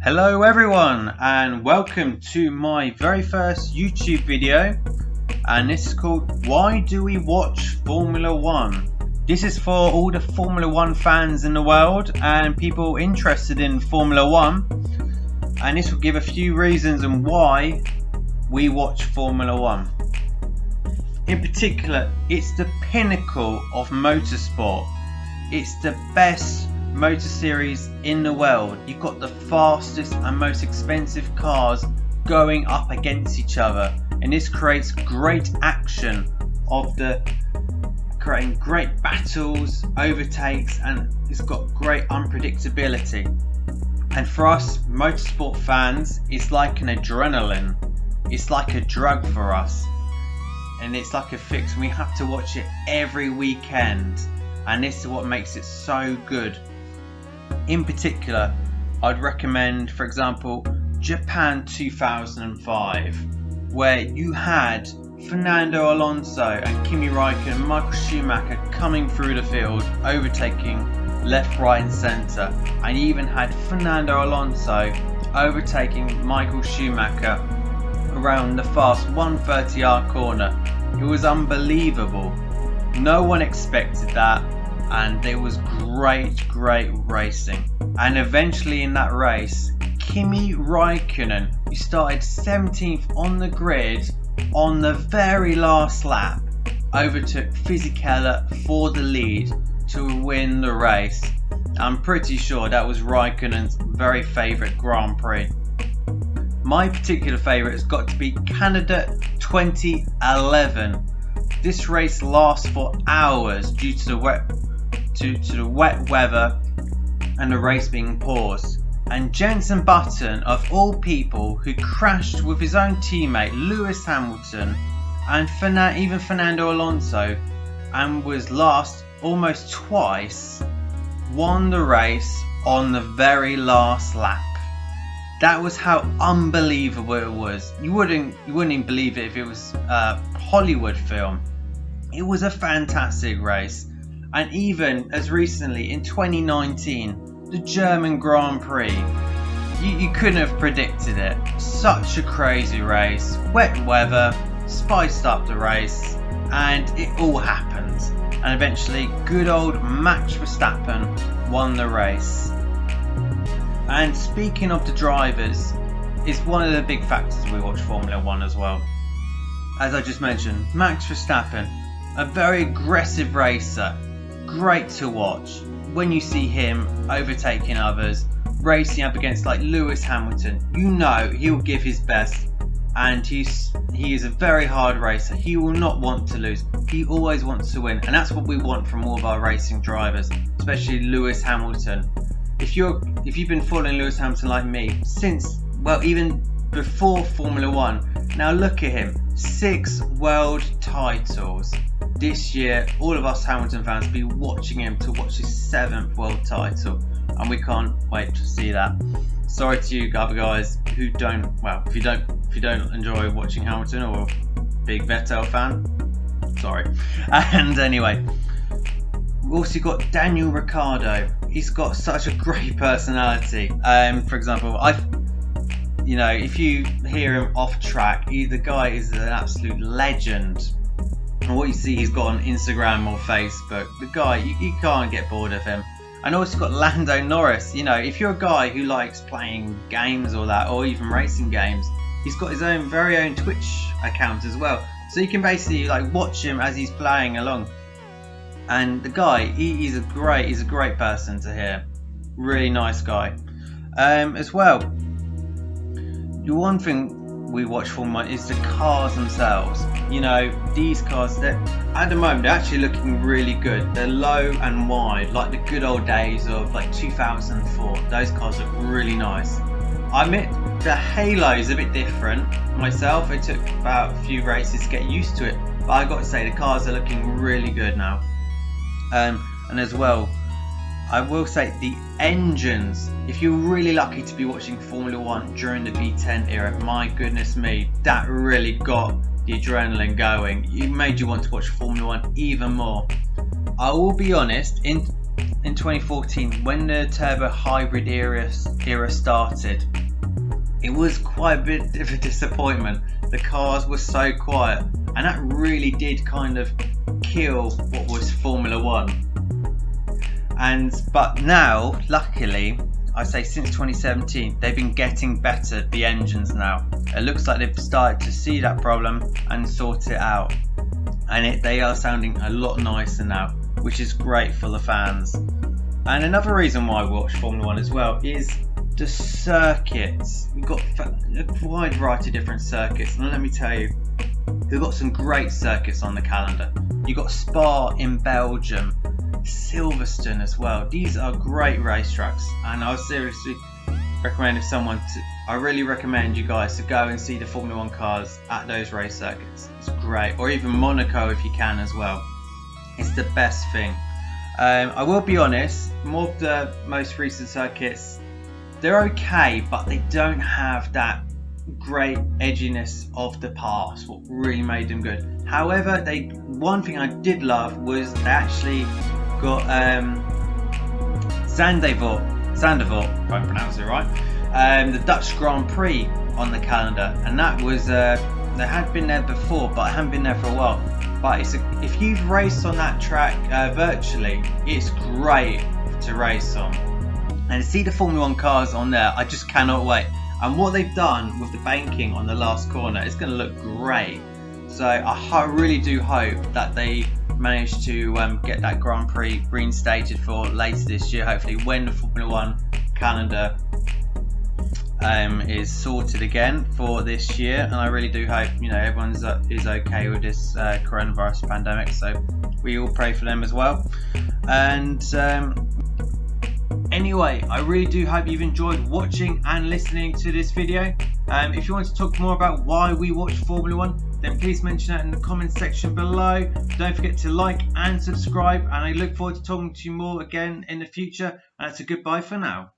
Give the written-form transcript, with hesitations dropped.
Hello everyone and welcome to my very first YouTube video, and this is called Why Do We Watch Formula One? This is for all the Formula One fans in the world and people interested in Formula One, and this will give a few reasons on why we watch Formula One. In particular, it's the pinnacle of motorsport. It's the best motor series in the world. You've got the fastest and most expensive cars going up against each other, and this creates great action creating great battles, overtakes, and it's got great unpredictability. And for us motorsport fans, it's like an adrenaline. It's like a drug for us, and it's like a fix. We have to watch it every weekend, and this is what makes it so good. In particular, I'd recommend, for example, Japan 2005, where you had Fernando Alonso and Kimi Raikkonen and Michael Schumacher coming through the field, overtaking left, right and centre, and you even had Fernando Alonso overtaking Michael Schumacher around the fast 130R corner. It was unbelievable. No one expected that, and it was great racing. And eventually in that race, Kimi Raikkonen, who started 17th on the grid on the very last lap, overtook Fisichella for the lead to win the race. I'm pretty sure that was Raikkonen's very favourite Grand Prix. My particular favourite has got to be Canada 2011. This race lasts for hours due to the wet weather and the race being paused. And Jenson Button, of all people, who crashed with his own teammate Lewis Hamilton and even Fernando Alonso, and was last almost twice, won the race on the very last lap. That was how unbelievable it was. You wouldn't even believe it if it was a Hollywood film. It was a fantastic race. And even as recently in 2019, the German Grand Prix, you couldn't have predicted it. Such a crazy race, wet weather, spiced up the race, and it all happened. And eventually, good old Max Verstappen won the race. And speaking of the drivers, it's one of the big factors we watch Formula One as well. As I just mentioned, Max Verstappen, a very aggressive racer, great to watch. When you see him overtaking others, racing up against like Lewis Hamilton, you know he'll give his best, and he is a very hard racer. He will not want to lose. He always wants to win, and that's what we want from all of our racing drivers, especially Lewis Hamilton. If you've been following Lewis Hamilton like me since, well, even before Formula One, now look at him, 6 world titles. This year, all of us Hamilton fans will be watching him to watch his 7th world title, and we can't wait to see that. Sorry to you other guys who don't, well, if you don't enjoy watching Hamilton or a big Vettel fan, sorry. And anyway, we've also got Daniel Ricciardo. He's got such a great personality. For example, if you hear him off track, the guy is an absolute legend. And what you see he's got on Instagram or Facebook, the guy, you can't get bored of him. And also got Lando Norris. If you're a guy who likes playing games or that, or even racing games, he's got his very own Twitch account as well. So you can basically watch him as he's playing along. And the guy, he's a great person to hear. Really nice guy. As well, the one thing we watch Formula One is the cars themselves. These cars, at the moment they're actually looking really good. They're low and wide, like the good old days of 2004. Those cars look really nice. I admit the halo is a bit different. Myself, it took about a few races to get used to it, but I got to say the cars are looking really good now. And as well, I will say the engines, if you're really lucky to be watching Formula One during the V10 era, my goodness me, that really got the adrenaline going. It made you want to watch Formula One even more. I will be honest, in in 2014 when the turbo hybrid era started, it was quite a bit of a disappointment. The cars were so quiet, and that really did kind of kill what was Formula One. But now, luckily, I say since 2017, they've been getting better, the engines now. It looks like they've started to see that problem and sort it out. And they are sounding a lot nicer now, which is great for the fans. And another reason why I watch Formula One as well is the circuits. We've got a wide variety of different circuits, and let me tell you, we've got some great circuits on the calendar. You've got Spa in Belgium, Silverstone as well. These are great racetracks, and I seriously recommend I really recommend you guys to go and see the Formula One cars at those race circuits. It's great, or even Monaco if you can as well. It's the best thing. I will be honest, more of the most recent circuits, they're okay, but they don't have that great edginess of the past, what really made them good. However, one thing I did love was they actually got Zandvoort, if I pronounce it right, the Dutch Grand Prix on the calendar, and that was they had been there before, but I haven't been there for a while. But if you've raced on that track virtually, it's great to race on. And to see the Formula One cars on there, I just cannot wait. And what they've done with the banking on the last corner, it's going to look great. So I really do hope that they manage to get that Grand Prix reinstated for later this year, hopefully when the Formula One calendar is sorted again for this year. And I really do hope everyone is okay with this coronavirus pandemic, so we all pray for them as well. And anyway, I really do hope you've enjoyed watching and listening to this video. If you want to talk more about why we watch Formula One, then please mention that in the comments section below. Don't forget to like and subscribe, and I look forward to talking to you more again in the future. And that's a goodbye for now.